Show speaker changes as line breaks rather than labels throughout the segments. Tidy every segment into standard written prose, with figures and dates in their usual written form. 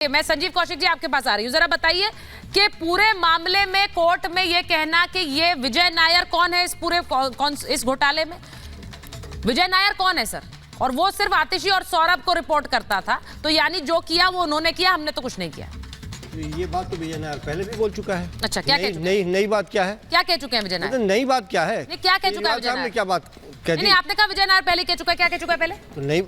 मैं संजीव कौशिक जी आपके पास आ रही हूँ, जरा बताइए कि पूरे मामले में कोर्ट में ये कहना कि ये विजय नायर कौन है इस पूरे इस घोटाले में? विजय नायर कौन है सर? और वो सिर्फ आतिशी और सौरभ को रिपोर्ट करता था, तो यानी जो किया वो उन्होंने किया, हमने तो कुछ नहीं किया।
ये बात तो विजय नायर पहले भी बोल चुका है।
अच्छा, क्या कह चुके हैं?
नई बात क्या है?
क्या कह चुके हैं विजय नायर?
नई बात क्या है?
नहीं, क्या कह चुका है विजय नायर?
क्या बात कह दी?
नहीं, आपने कहा विजय नायर पहले कह चुका है, क्या कह चुका है पहले?
तो नहीं,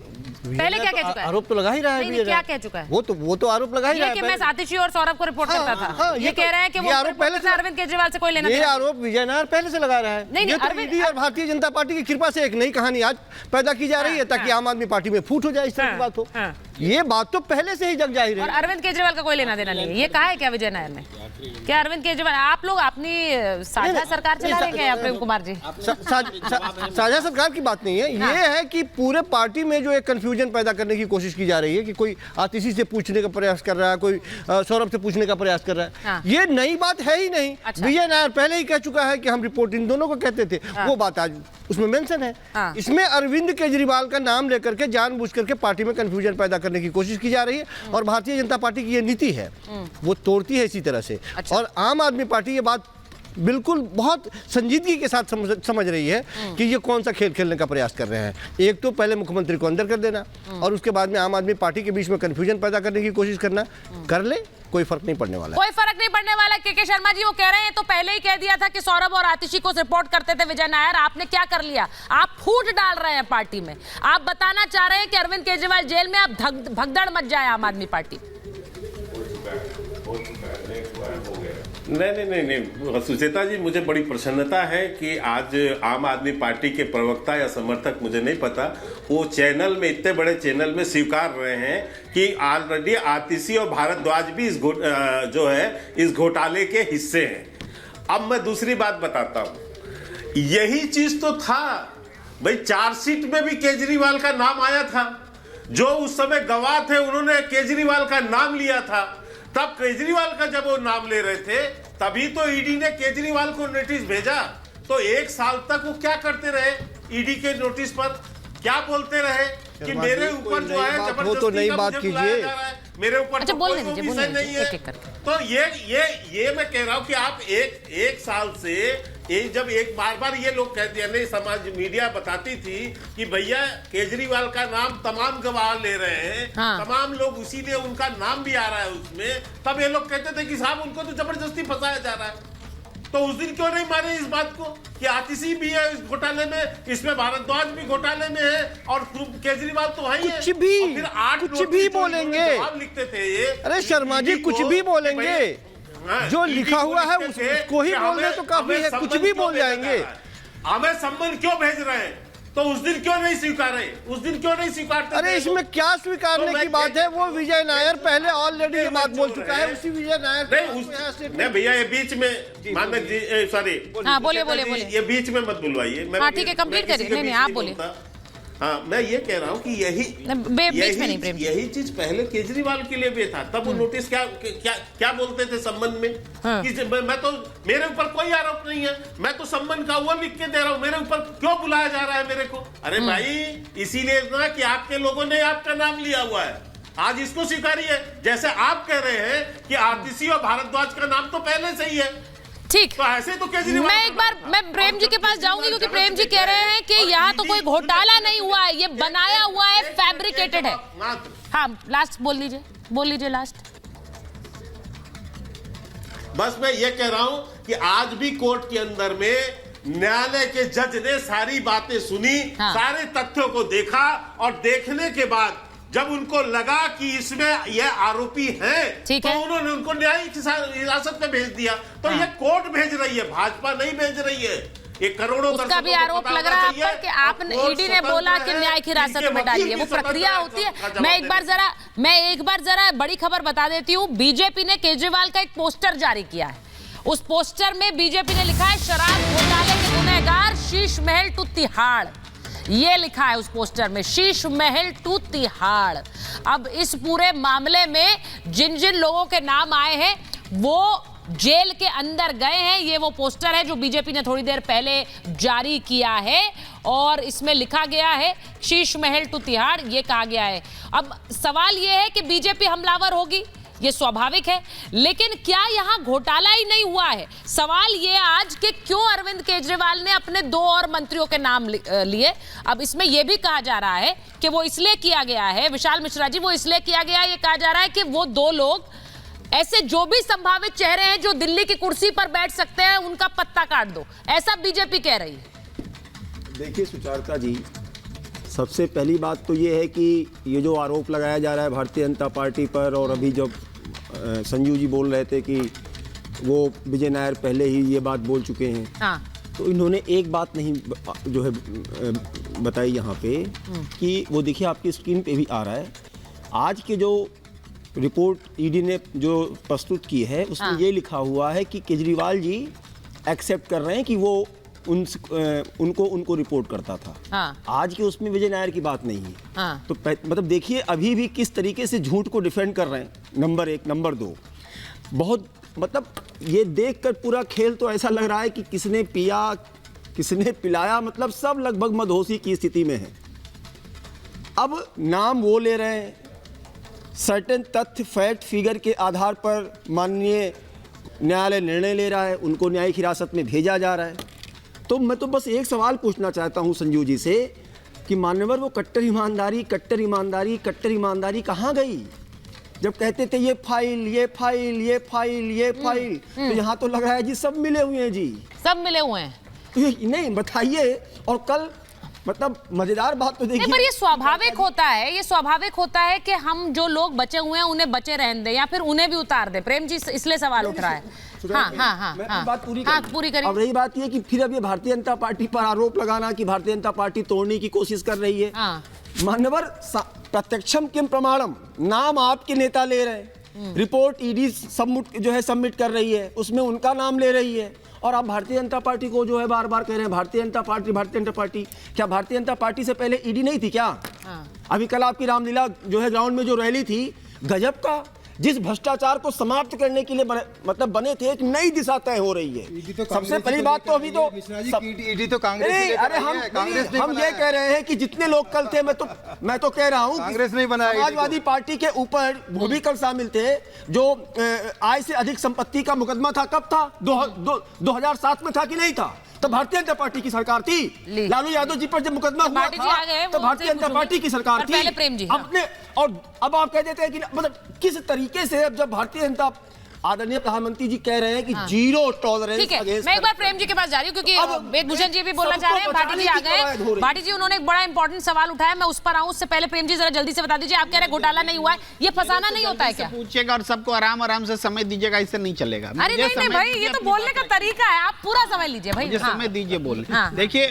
पहले क्या कह चुका है?
आरोप तो लगा ही रहा है।
नहीं, क्या कह चुका है?
वो तो आरोप लगा ही रहा है
कि मैं आतिशी और सौरभ को रिपोर्ट करता था। ये कह रहे हैं कि वो
आरोप पहले से
अरविंद केजरीवाल से कोई लेना
ये आरोप विजय नायर पहले से लगा रहा है।
नहीं,
ये तो ईडी और भारतीय जनता पार्टी की कृपा से एक नई कहानी आज पैदा की जा रही है ताकि आम आदमी पार्टी में फूट हो जाए, इस तरह की बात हो। ये बात तो पहले से ही जग जाहिर है।
और अरविंद केजरीवाल का कोई लेना देना नहीं है, ये कहा है क्या विजय नायर ने? क्या अरविंद केजरीवाल, आप लोग अपनी साझा सरकार चला रहे हैं क्या प्रेम कुमार जी?
साझा सरकार की बात नहीं है, ये है कि पूरे पार्टी में जो एक कंफ्यूजन पैदा करने की कोशिश की जा रही है कि कोई आतिशी से पूछने का प्रयास कर रहा है, कोई सौरभ से पूछने का प्रयास कर रहा है। ये नई बात है ही नहीं। विजय नायर पहले ही कह चुका है कि हम रिपोर्ट इन दोनों को कहते थे, वो बात आज उसमें मेंशन है। इसमें अरविंद केजरीवाल का नाम लेकर के जानबूझ करके पार्टी में कंफ्यूजन पैदा करने की कोशिश की जा रही है और भारतीय जनता पार्टी की ये नीति है, वो तोड़ती है इसी तरह से। और आम आदमी पार्टी ये बात बिल्कुल बहुत संजीदगी के साथ समझ रही है कि ये कौन सा खेल खेलने का प्रयास कर रहे हैं। एक तो पहले मुख्यमंत्री को अंदर कर देना और उसके बाद में आम आदमी पार्टी के बीच में कंफ्यूजन पैदा करने की कोशिश करना, कर ले, कोई फर्क नहीं पड़ने वाला।
कोई फर्क नहीं पड़ने वाला। के शर्मा जी वो कह रहे हैं तो पहले ही कह दिया था कि सौरभ और आतिशी को रिपोर्ट करते थे विजय नायर, आपने क्या कर लिया? आप फूट डाल रहे हैं पार्टी में। आप बताना चाह रहे हैं कि अरविंद केजरीवाल जेल में अब भगदड़ मच जाए आम आदमी पार्टी।
नहीं, सुचेता जी, मुझे बड़ी प्रसन्नता है कि आज आम आदमी पार्टी के प्रवक्ता या समर्थक, मुझे नहीं पता, वो चैनल में, इतने बड़े चैनल में स्वीकार रहे हैं कि ऑलरेडी आतिशी और भारद्वाज भी इस घोटाले के हिस्से हैं। अब मैं दूसरी बात बताता हूं, यही चीज तो था भाई, चार्जशीट में भी केजरीवाल का नाम आया था। जो उस समय गवाह थे उन्होंने केजरीवाल का नाम लिया था। तब केजरीवाल का जब वो नाम ले रहे थे तभी तो ईडी ने केजरीवाल को नोटिस भेजा। तो 1 साल तक वो क्या करते रहे? ईडी के नोटिस पर क्या बोलते रहे कि मेरे ऊपर जो है जबरदस्ती
तो नई बात कीजिए,
मेरे ऊपर तो कोई विषय नहीं है।
तो ये मैं कह रहा हूं कि आप एक साल से जब एक बार ये लोग कहते हैं, नहीं, समाज मीडिया बताती थी कि भैया केजरीवाल का नाम तमाम गवाह ले रहे हैं, तमाम लोग, इसीलिए उनका नाम भी आ रहा है उसमें। तब ये लोग कहते थे कि साहब उनको तो जबरदस्ती फंसाया जा रहा है। तो उस दिन क्यों नहीं माने इस बात को कि आतिशी भी है इस घोटाले में, इसमें भारद्वाज भी घोटाले में है और केजरीवाल तो है ही है।
कुछ भी बोलेंगे,
लिखते थे ये।
अरे शर्मा जी, कुछ भी बोलेंगे, जो लिखा हुआ है उसको ही बोलने तो काफी है, कुछ भी बोल जाएंगे।
हमें सम्मन क्यों भेज रहे हैं? तो उस दिन क्यों नहीं स्वीकारे? उस दिन क्यों नहीं स्वीकारते?
अरे इसमें क्या स्वीकारने की बात है? वो विजय नायर पहले ऑलरेडी ये बात बोल चुका है। उसी विजय नायर
नहीं भैया, ये बीच में मानक जी, सॉरी,
बोलिए,
ये बीच में मत बुलवाइए।
ठीक है, कंप्लीट करिए। नहीं, आप बोलिए।
हाँ, मैं ये कह रहा हूँ कि यही चीज पहले केजरीवाल के लिए भी था। तब वो नोटिस क्या बोलते थे संबंध में कि मैं तो, मेरे ऊपर कोई आरोप नहीं है, मैं तो संबंध का वो लिख के दे रहा हूँ, मेरे ऊपर क्यों बुलाया जा रहा है मेरे को? अरे भाई, इसीलिए ना कि आपके लोगों ने आपका नाम लिया हुआ है। आज इसको स्वीकारिए। जैसे आप कह रहे हैं कि आतिशी और भारद्वाज का नाम तो पहले से ही है।
ठीक,
तो ऐसे तो केजरीवाल,
मैं एक बार प्रेम जी के पास जाऊंगी क्योंकि प्रेम जी कह रहे हैं कि यहाँ तो कोई घोटाला नहीं हुआ है, ये बनाया हुआ है, फैब्रिकेटेड है। हाँ, लास्ट बोल लीजिए लास्ट।
बस मैं ये कह रहा हूं कि आज भी कोर्ट के अंदर में न्यायालय के जज ने सारी बातें सुनी, सारे तथ्यों को देखा और देखने के बाद जब उनको लगा कि इसमें यह आरोपी हैं, तो उन्होंने उनको न्यायिक हिरासत में भेज दिया। तो ये कोर्ट भेज रही है, भाजपा नहीं भेज रही है। ये करोड़ों
उसका भी आरोप लग रहा है आप पर कि आपने, ईडी ने बोला कि न्यायिक हिरासत में डालिए, वो प्रक्रिया होती है। मैं एक बार जरा बड़ी खबर बता देती हूँ। बीजेपी ने केजरीवाल का एक पोस्टर जारी किया है। उस पोस्टर में बीजेपी ने लिखा है, शराब घोटाले के गुनहगार शीश महल टू तिहाड़। ये लिखा है उस पोस्टर में, शीश महल टू तिहाड़। अब इस पूरे मामले में जिन जिन लोगों के नाम आए हैं वो जेल के अंदर गए हैं। ये वो पोस्टर है जो बीजेपी ने थोड़ी देर पहले जारी किया है और इसमें लिखा गया है शीश महल टू तिहाड़, ये कहा गया है। अब सवाल ये है कि बीजेपी हमलावर होगी ये स्वाभाविक है, लेकिन क्या यहाँ घोटाला ही नहीं हुआ है? सवाल ये आज कि क्यों अरविंद केजरीवाल ने अपने 2 और मंत्रियों के नाम लिए। अब इसमें यह भी कहा जा रहा है कि वो इसलिए किया गया है, विशाल मिश्रा जी, वो इसलिए किया गया है, ये कहा जा रहा है कि वो 2 लोग ऐसे जो भी संभावित चेहरे हैं जो दिल्ली की कुर्सी पर बैठ सकते हैं, उनका पत्ता काट दो, ऐसा बीजेपी कह रही है।
देखिए सुचारता जी, सबसे पहली बात तो ये है कि ये जो आरोप लगाया जा रहा है भारतीय जनता पार्टी पर, और अभी जब संजू जी बोल रहे थे कि वो विजय नायर पहले ही ये बात बोल चुके हैं,
हाँ।
तो इन्होंने एक बात नहीं जो है बताई यहाँ पे कि वो देखिए आपकी स्क्रीन पे भी आ रहा है, आज के जो रिपोर्ट ईडी ने जो प्रस्तुत की है उसमें
हाँ।
ये लिखा हुआ है कि केजरीवाल जी एक्सेप्ट कर रहे हैं कि वो उनको रिपोर्ट करता था।
हाँ।
आज के उसमें विजय नायर की बात नहीं है।
हाँ।
तो मतलब देखिए अभी भी किस तरीके से झूठ को डिफेंड कर रहे हैं, नंबर 1। नंबर 2, बहुत मतलब ये देखकर पूरा खेल तो ऐसा लग रहा है कि किसने पिया किसने पिलाया, मतलब सब लगभग मदहोशी की स्थिति में है। अब नाम वो ले रहे हैं, सर्टेन तथ्य फैक्ट फिगर के आधार पर माननीय न्यायालय निर्णय ले रहा है, उनको न्यायिक हिरासत में भेजा जा रहा है। तो मैं तो बस एक सवाल पूछना चाहता हूं संजू जी से कि मान्यवर वो कट्टर ईमानदारी कहाँ गई? जब कहते थे ये फाइल तो यहाँ तो लग रहा है जी सब मिले हुए हैं जी,
सब मिले हुए हैं।
नहीं बताइए। और कल मतलब मजेदार बात तो देखिए,
पर ये स्वाभाविक होता है, ये स्वाभाविक होता है कि हम जो लोग बचे हुए हैं उन्हें बचे रहने दें या फिर उन्हें भी उतार दें। प्रेम जी इसलिए सवाल उठ रहा है।
बात
पूरी करिए।
अब रही बात ये कि फिर अब ये भारतीय जनता पार्टी पर आरोप लगाना कि भारतीय जनता पार्टी तोड़ने की कोशिश कर रही है। मान्यवर प्रत्यक्षम किम प्रमाणम, नाम आपके नेता ले रहे हैं, रिपोर्ट ईडी सबमिट कर रही है, उसमें उनका नाम ले रही है, और आप भारतीय जनता पार्टी को जो है बार बार कह रहे हैं भारतीय जनता पार्टी। क्या भारतीय जनता पार्टी से पहले ईडी नहीं थी क्या? अभी कल आपकी रामलीला जो है ग्राउंड में जो रैली थी, गजब का, जिस भ्रष्टाचार को समाप्त करने के लिए बने थे, एक नई दिशा तय हो रही है। तो सबसे पहली बात तो अभी तो
ईडी तो कांग्रेस,
अरे हम ये कह रहे हैं कि जितने लोग कल थे, मैं तो कह रहा हूँ
कांग्रेस नहीं बनाया,
समाजवादी पार्टी के ऊपर वो भी कल शामिल थे, जो आय से अधिक संपत्ति का मुकदमा था। कब था? 2007 में था कि नहीं था? तो भारतीय जनता पार्टी की सरकार थी। लालू यादव जी पर जब मुकदमा हुआ था तो भारतीय जनता पार्टी की सरकार थी।
प्रेम जी
अपने, और अब आप कह देते हैं कि मतलब किस तरीके से, अब जब भारतीय जनता आदरणीय प्रधानमंत्री जी कह रहे हैं कि जीरो टॉलरेंस।
ठीक है, मैं एक बार प्रेम जी के पास जा रही हूँ क्योंकि वेदभूषण जी भी बोलना चाह रहे हैं। भाटी जी आ गए। भाटी जी उन्होंने एक बड़ा इंपॉर्टेंट सवाल उठाया, मैं उस पर आऊँ उससे पहले प्रेम जी जरा जल्दी से बता दीजिए, आप कह रहे हैं घोटाला नहीं हुआ है, ये फंसाना नहीं होता है क्या?
पूछिएगा और सबको आराम से समय दीजिएगा, इससे नहीं चलेगा।
अरे नहीं भाई, ये तो बोलने का तरीका है, आप पूरा समय लीजिए भाई,
समय दीजिए बोलने। देखिए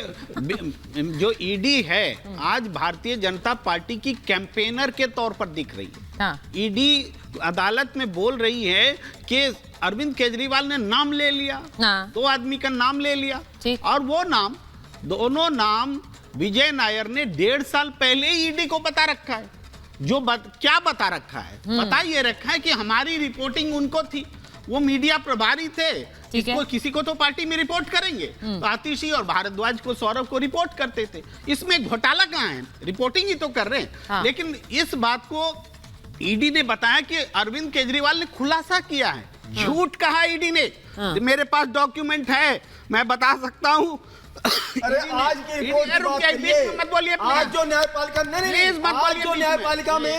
जो ईडी है आज भारतीय जनता पार्टी की कैंपेनर के तौर पर दिख रही है। ईडी अदालत में बोल रही है कि अरविंद केजरीवाल ने नाम ले लिया, 2 आदमी का नाम ले लिया, और वो नाम, दोनों नाम विजय नायर ने 1.5 साल पहले ईडी को बता रखा है। क्या बता रखा है? बता ये रखा है कि हमारी रिपोर्टिंग उनको थी, वो मीडिया प्रभारी थे, किसी को तो पार्टी में रिपोर्ट करेंगे, तो आतिशी और भारद्वाज को, सौरभ को रिपोर्ट करते थे। इसमें घोटाला कहाँ है? रिपोर्टिंग ही तो कर रहे हैं। लेकिन इस बात को ईडी ने बताया कि अरविंद केजरीवाल ने खुलासा किया है, झूठ कहा ईडी ने। मेरे पास डॉक्यूमेंट है, मैं बता सकता हूं।
अरे आज की रिपोर्ट
मत बोलिए,
आज जो न्यायपालिका में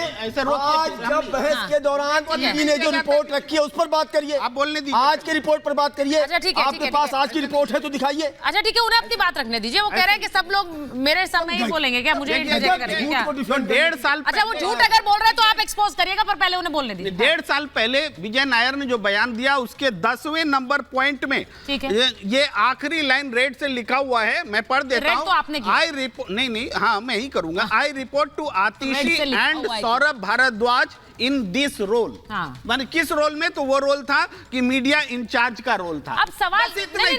आज जब बहस के दौरान ईडी ने जो रिपोर्ट रखी है उस पर बात करिए।
आप बोलने दीजिए,
आज की रिपोर्ट पर बात करिए। आपके पास आज की रिपोर्ट है तो दिखाइए।
अच्छा ठीक है, उन्हें अपनी बात रखने दीजिए। वो कह रहे हैं कि सब लोग मेरे सामने ही बोलेंगे क्या? मुझे
1.5 साल,
अच्छा वो झूठ अगर बोल रहे हैं तो आप एक्सपोज करिएगा, पर पहले उन्हें बोलने दीजिए।
1.5 साल पहले विजय नायर ने जो बयान दिया उसके 10वें नंबर पॉइंट में ये आखिरी लाइन रेड से लिखा हुआ है, मैं पढ़ देता हूं। आई रिपोर्ट नहीं, हाँ मैं ही करूंगा। I report to Atishi and Saurabh Bharadwaj in this role. माने किस रोल में? तो वो रोल था कि मीडिया इंचार्ज का रोल था।
अब सवाल नहीं,